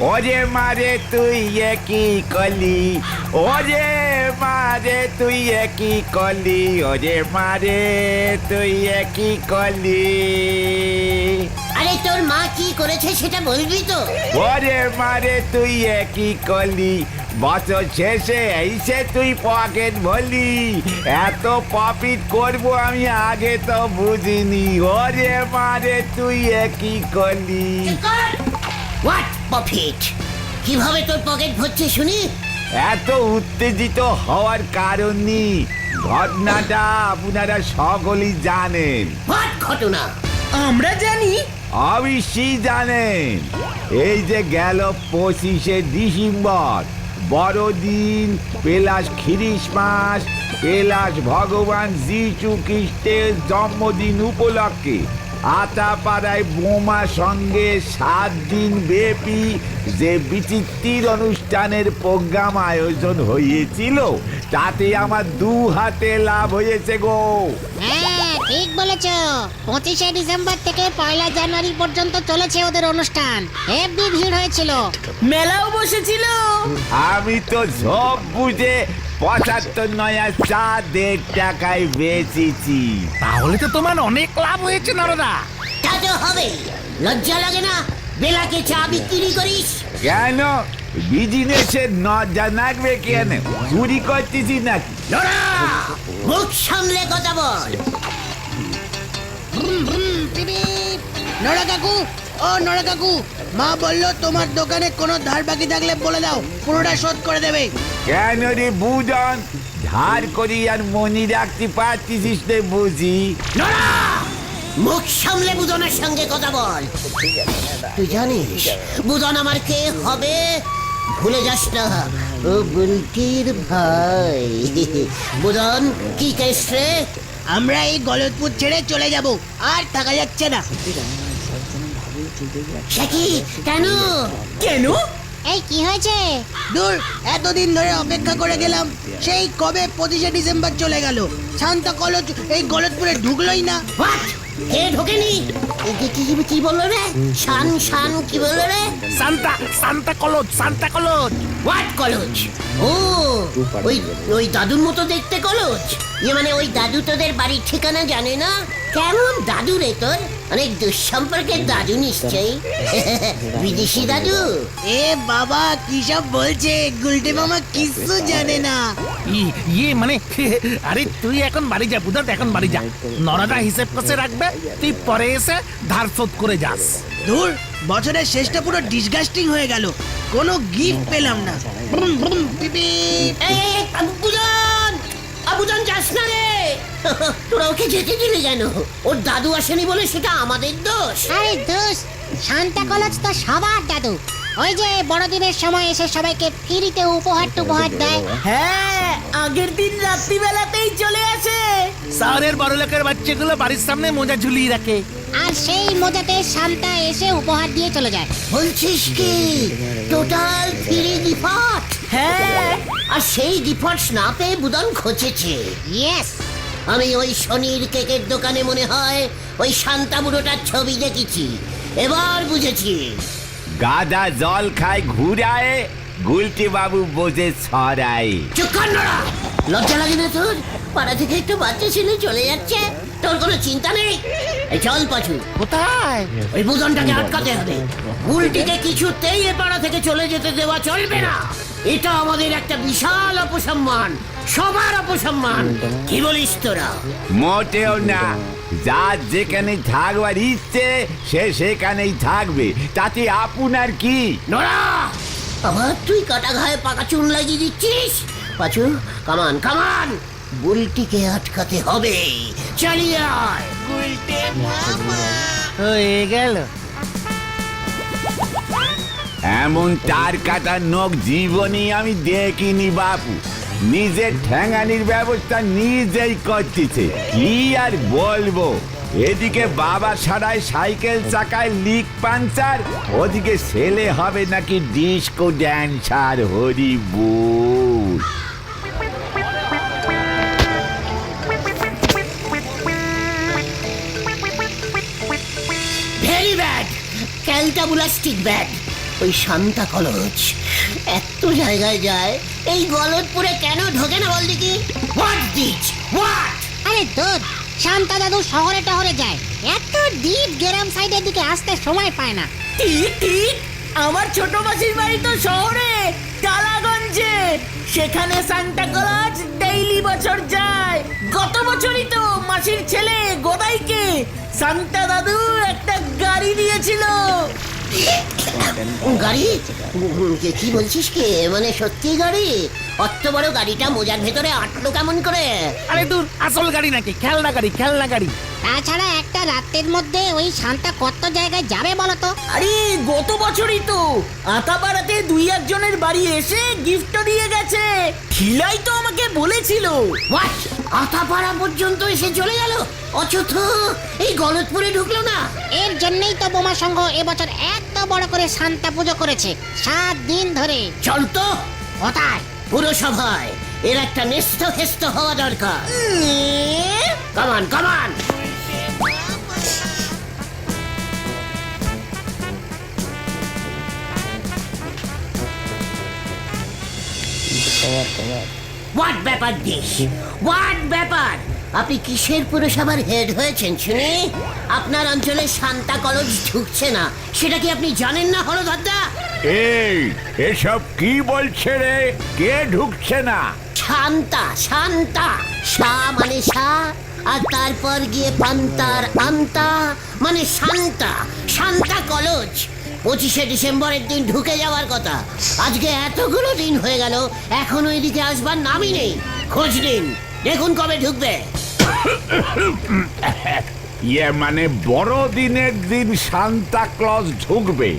ওরে মারে তুই একই কলি, ওরে মারে তুই একই কলি, ওরে মারে তুই একই কলি। আরে তোর মা কি করেছে সেটা বলবি তো? ওরে মারে তুই একই কলি, বছর শেষে এসে তুই পকেট ভরলি। এত প্রফিট করবো আমি আগে তো বুঝিনি। ওরে মারে তুই একই কলি। What profit? কিভাবে তোর পকেট ভরছে শুনি? এত উত্তেজিত হওয়ার কারণ নেই, ঘটনাটা আপনারা সকলেই জানেন। হোয়াট ঘটনা? আমরা জানি। অবশ্যই জানেন। এই যে গেল 25শে ডিসেম্বর, বড়দিন প্লাস খ্রিস্টমাস প্লাস ভগবান যীশু খ্রিস্টের জন্মদিন উপলক্ষে আতাপাড়ায় বোমা সঙ্গে 7 দিন ব্যাপী যে বিচিত্র অনুষ্ঠানের প্রোগ্রাম আয়োজন হয়েছিল, তাতে আমার 2 হাতে লাভ হয়েছে গো। হ্যাঁ ঠিক বলেছ। 25শে ডিসেম্বর থেকে 1 জানুয়ারি পর্যন্ত চলেছে ওদের অনুষ্ঠান। হেভি ভিড় হয়েছিল। মেলাও বসেছিল। আমি তো সব বুঝে 75 নয়া চা 1.5 টাকায় বেচেছি। তাহলে তো তোমার অনেক লাভ হয়েছে নরদা। তা তো হবে। লজ্জা লাগে না বেলাকে চা বিক্রি করিস? কেন বিজনেসের নজর রাখবে কেন? চুরি করতেছি নাকি? লড়া! মুখ সামলে কথা বল। নড়া কাকু, ও নড়া কাকু, মা বললো তোমার দোকানে কোনো ধার বাকি থাকলে বলে দাও, পুরোটা শোধ করে দেবে। কেন রে বুঝন, ধার করি আর মনি রাখতে পারতেছিস রে বুঝি? লড়া! মুখ সামলে বুদনের সঙ্গে কথা বল। তুই জানিস বুদন আমার কে হবে? ভুলে যাস না, ও বুলটির ভাই। বুদন কি কেস রে? আমরা এই গলতপুর ছেড়ে চলে যাব, আর থাকা যাচ্ছে না। সে কি? কেন? কেন? এই কি হয়েছে? দূর, এতদিন ধরে অপেক্ষা করে গেলাম, সেই কবে 25শে ডিসেম্বর চলে গেল, শান্তা কলেজ এই গলতপুরে ঢুকলোই না। হোয়াট? কে ঢোকেনি? কি বললো রে? শান শান কি বললো রে? সান্তা কলজ। What college? ও ওই ওই দাদুর মতো দেখতে কলেজ? মানে ওই দাদু তোদের বাড়ির ঠিকানা জানে না? কেমন দাদু রে তোর? অনেক দুঃসম্পর্কের দাদু নিশ্চয়ই। বিদেশি দাদু? এ বাবা কি সব বলছে, গুলটে মামা কিচ্ছু জানে না। ইয়ে মানে আরে তুই এখন বাড়ি যা বুধা, এখন বাড়ি যা। নরদা হিসেব করে রাখবে, তুই পরে এসে ধার শোধ করে যাস। দূর, বছরের শেষটা পুরো ডিসগাস্টিং হয়ে গেল, কোনো গিফট পেলাম না। পিপি। এই আবুদান যাস না রে। তোরা ওকে যেতে দিলে কেন? ওর দাদু আসেনি বলে সেটা আমাদের দোষ? আরে দোষ, শান্তা কলেজ তো সবার দাদু। ওই যে বড়দিনের সময় এসে সবাইকে ফ্রিতে উপহার দেয়। হ্যাঁ, আগের দিন রাত্রিবেলাতেই চলে আসে। শহরের বড় লোকের বাচ্চাগুলো বাড়ির সামনে মোজা ঝুলিয়ে রাখে, আর সেই মজাতে শান্তা এসে উপহার দিয়ে চলে যায়। বলছিস কি? Total free gift? হ্যাঁ, আর সেই গিফট না পেয়ে বুদন খোঁচেছে। ইয়েস। আমি ওই শনির কেকের দোকানে মনে হয় ওই শান্তা বুড়োটার ছবি দেখেছি। এবার বুঝেছি। গাদা জল খায় ঘুরায়, গুলটি বাবু বসে ছড়ায়। চুপ কর নড়া! লজ্জা লাগে না তোর? পাড়া থেকে একটু বাচ্চা ছেলে চলে যাচ্ছে, তোর কোনো চিন্তা নেই? এই চল পাছু। কোথায়? ওই বুদনটাকে আটকাতে হবে। উল্টিকে কিছুতেই এ পাড়া থেকে চলে যেতে দেওয়া চলবে না। এটা আমাদের একটা বিশাল অপসম্মান, সবার অপসম্মান। কি বলিস তোরা? মোটেও না, যার যেখানে থাকবার ইচ্ছে সে সেখানেই থাকবে, তাতে আপনার কি? নড়া! আবার তুই কাটা ঘায়ে পাকা চুন লাগিয়ে দিচ্ছিস? পাছু, কামান কামান, বুলটিকে আটকাতে হবে। চালিয়ে আয়। হয়ে গেল। এমন তার কাটার নখ জীবনে আমি দেখিনি বাপু। নিজের ঠ্যাঙানির ব্যবস্থা নিজেই করতেছে, কি আর বলবো। এদিকে বাবা সারায় সাইকেল চাকায় লিক পাঞ্চার, ওদিকে ছেলে হবে নাকি ডিস্কো ড্যান্সার। হরি বল। ভেরি ব্যাড, ক্যালটাবুলাস্টিক ব্যাড। ওই শান্তা কলজ এত জায়গায় যায়, এই গলতপুরে কেন ঢোকে না বল দেখি? What this what? আরে দুধ, শান্তা দাদু শহরে টহরে যায়, এত ডিপ গ্রাম সাইডের দিকে আসতে সময় পায় না। ঠিক ঠিক, আমার ছোট মাসির বাড়ি তো শহরে, টালাগঞ্জে। সেখানে সান্টা ক্লজ ডেইলি বছর যায়। গত বছরই তো মাসির ছেলে গোদাইকে সান্তা দাদু একটা গাড়ি দিয়েছিল। গাড়ি? কি বলছিস কে? মানে সত্যি গাড়ি? অত বড় গাড়িটা মোজার ভেতরে আটলো কেমন করে? আরে দূর, আসল গাড়ি নাকি? খেলনা গাড়ি, খেলনা গাড়ি। তাছাড়া একটা রাতের মধ্যে ওই শান্তা কত জায়গায় যাবে বলতো? আরে গত বছরই তো আতাপাড়াতে 2-1 বাড়ি এসে গিফটও দিয়ে গেছে। ঠিলাই তো আমাকে বলেছিল। হোয়াট? আতাপাড়া পর্যন্ত এসে চলে গেল? অচথ, এই গলতপুরে ঢুকলো না? এর জন্যই তো বোমা সংঘ এবছর এত বড় করে শান্তা পুজো করেছে 7 দিন ধরে। চল তো কোথায়? পুরসভায়। এর একটা নেস্ত হেস্ত হওয়া দরকার। কামান কামান। হোয়াট ব্যাপার দিস? হোয়াট ব্যাপার? আপনি কিসের পুরসভার হেড হয়েছেন শুনি? আপনার অঞ্চলে শান্তা কলেজ ঢুকছে না, সেটা কি আপনি জানেন না হলধরদা? এই এসব কি বলছে রে? কে ঢুকছে না? শান্তা, শান্তা। সা মানে সা, আর তারপর গিয়ে পান্তার আন্তা মানে শান্তা। শান্তা কলেজ 25শে ডিসেম্বরের দিন ঢুকে যাওয়ার কথা। আজকে এতগুলো দিন হয়ে গেল, এখনো এদিকে আসবার নামই নেই। খোঁজ নিন, দেখুন কবে ঢুকবে। ইয়ে মানে বড়দিনের দিন সান্তা ক্লজ ঢুকবে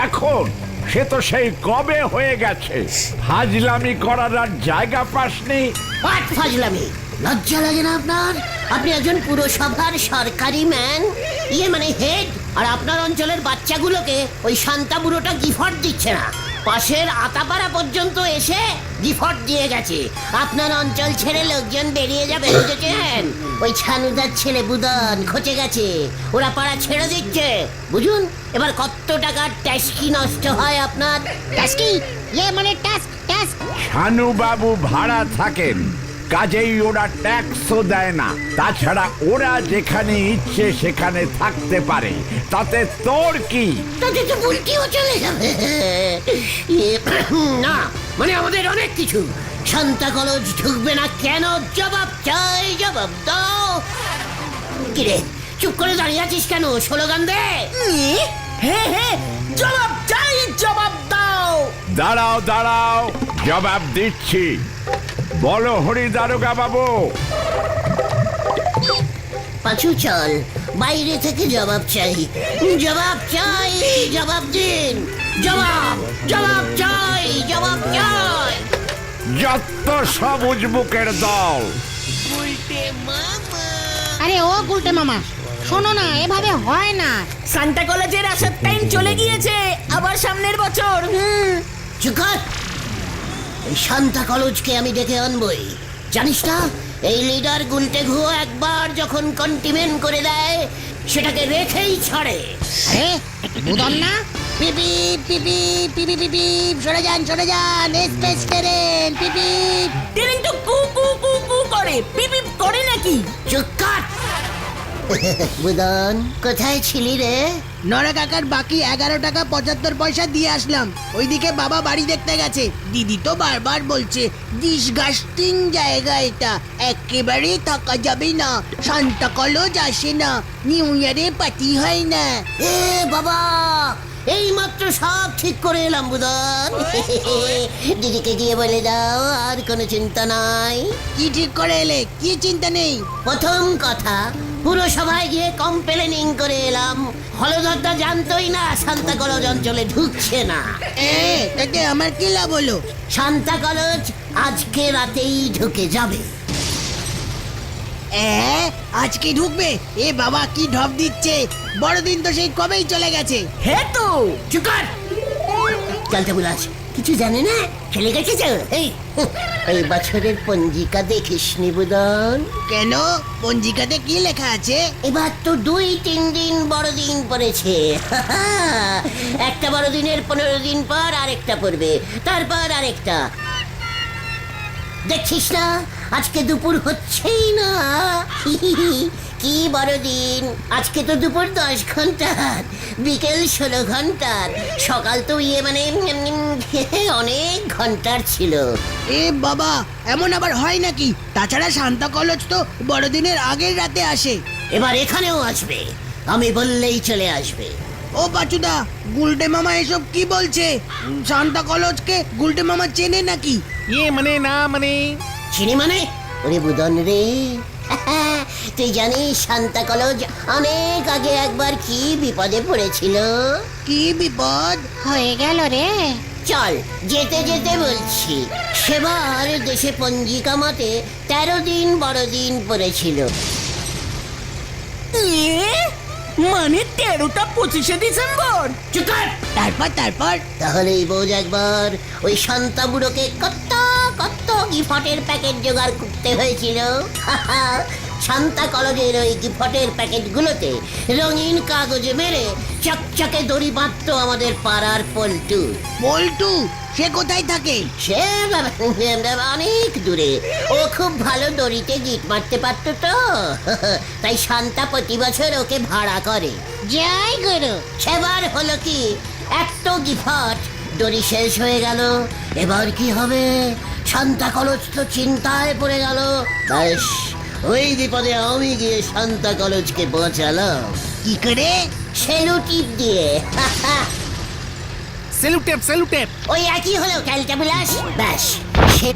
এখন? সে তো সেই কবে হয়ে গেছে। ফাজলামি করার আর জায়গা পাসনি। হোয়াট ফাজলামি? লজ্জা লাগে না আপনার? আপনি একজন পুরসভার সরকারি ম্যান, ইয়ে মানে হেড, আর আপনার অঞ্চলের বাচ্চাগুলোকে ওই শান্তা বুড়োটা গিফট দিচ্ছে না। পাশের আতাপাড়া পর্যন্ত এসে গিফট দিয়ে গেছে। আপনার অঞ্চল ছেড়ে লোকজন বেরিয়ে যাবে, বুঝেছেন? ওই ছানুদার ছেলে বুদন খচে গেছে, ওরা পাড়া ছেড়ে দিচ্ছে। বুঝুন এবার কত টাকার ট্যাক্সি নষ্ট হয় আপনার। টাস্কি, ইয়ে মানে টাস্ক টাস্ক। শানু বাবু ভাড়া থাকেন, কাজেই ওরা ট্যাক্সও দেয় না। তাছাড়া ওরা যেখানে ইচ্ছে সেখানে থাকতে পারে, তাতে তোর কি? তাতে তো উল্টিও চলে যাবে। ইয়ে, না মানে আমাদের অনেক কিছু। শান্তা কলেজ ঢুকবে না কেন? জবাব চাই, জবাব দাও। কিরে চুপ করে দাঁড়িয়ে আছিস কেন? স্লোগান দে। হ্যাঁ হ্যাঁ, জবাব চাই, জবাব দাও। দাঁড়াও দাঁড়াও, জবাব দিচ্ছি। বলো হরি দারোগা বাবু। পাঁচু চল, বাইরে থেকে জবাব চাই। জবাব চাই, জবাব দিন। জবাব, জবাব চাই, জবাব চাই। যত সবুজ বুকের দল। আরে ও গুলটে মামা, শোনো না, এভাবে হয় না। সান্টা কলেজের আসার টাইম চলে গিয়েছে, আবার সামনের বছর। চুকাত, এই শান্তা কলেজকে আমি ডেকে আনবই। জানিস না, এই লিডার গুলটে ঘুয়ো একবার যখন কন্টিমেন্ট করে দেয়, সেটাকে রেখেই ছাড়ে। আরে বুদন না? পিপি পিপি পিপি পিপি, সরে যান সরে যান, স্পেস ট্রেন পিপি। ট্রেন তো কু কু কু কু করে, পিপ পিপ করে নাকি? চুকাত। বুদন কোথায় ছিলি রে? নরা কাকার বাকি 11 টাকা 75 পয়সা দিয়ে আসলাম। ওইদিকে বাবা বাড়ি দেখতে গেছে। দিদি তো বারবার বলছে ডিসগাস্টিং জায়গা এটা, একেবারে থাকা যাবে না, শান্তা কলেজ আসে না, নিউ ইয়ারে পার্টি হয় না। এ বাবা, এই মাত্র সব ঠিক করে এলাম বুদন। দিদিকে গিয়ে বলে দাও আর কোনো চিন্তা নাই। কি ঠিক করে এলে? কি চিন্তা নেই? প্রথম কথা, পুরসভায় গিয়ে কমপ্লেনিং করে এলাম। হলধরদা জানতোই না শান্তা কলেজ অঞ্চলে ঢুকছে না। তাতে আমার কি লাভ হলো? শান্তা কলেজ আজকে রাতেই ঢুকে যাবে। আজকে ঢুকবে? এ বাবা কি ঢপ দিচ্ছে! বড়দিন তো সেই কবেই চলে গেছে। হ্যাঁ তো। চুকার চালতে বুলাস, কিছু জানে না চলে গেছে তো এই বছরের পঞ্জিকা দেখিসনি বুদন? কেন পঞ্জিকাতে কি লেখা আছে? এবার তো 2-3 দিন বড়দিন পড়েছে একটা বড়দিনের 15 দিন পর আরেকটা পড়বে, তারপর আরেকটা। দেখছিস না আজকে দুপুর হচ্ছেই না কি বড়দিন! আজকে তো দুপুর 10 ঘন্টার, বিকেল 16 ঘন্টার, সকাল তো মানে অনেক ঘন্টার ছিল। এ বাবা, এমন আবার হয় নাকি? তাছাড়া সান্তা কলজ তো বড়দিনের আগের রাতে আসে। এবার এখানেও আসবে, আমি বললেই চলে আসবে। ও পাচুদা, গুলটে মামা এসব কি বলছে? সান্তা কলজকে গুলটে মামা চেনে নাকি? মানে না মানে চিনি মানে? ওরে বুদন রে তুই জানিস সান্তা কলজ অনেক আগে একবার কি বিপদে পড়েছিল? কি বিপদ? হয়ে গেল রে। চল যেতে যেতে বলছি। সেবার দেশে পঞ্জিকা মতে 13 দিন বড়দিন পড়েছিল। মানে 13টা 25শে ডিসেম্বর? চুপ কর! তারপর তাহলেই বোঝ একবার ওই শান্তা বুড়োকে কত কত গিফটের প্যাকেট জোগাড় করতে হয়েছিল। শান্তা কলেজের ওই গিফটের প্যাকেটগুলোতে রঙিন কাগজে মেরে চকচকে দড়ি বাঁধতো আমাদের পাড়ার পল্টু। বল্টু সে কোথায় থাকে? সে অনেক দূরে, ও খুব ভালো দড়িতে গিট মারতে পারতো তো তাই শান্তা প্রতি বছর ওকে ভাড়া করে। জয় গুরু। সেবার হলো কি, এত গিফট দড়ি শেষ হয়ে গেল, এবার কি হবে? শান্তা কলেজ তো চিন্তায় পড়ে গেল। ব্যাস ওই বিপদে আমি গিয়ে শান্তা কলেজকে বাঁচালাম। কি করে? সেলুটিপ দিয়ে সেলুটেপ ওই একই হলো ক্যালটাবুলাস। ব্যাস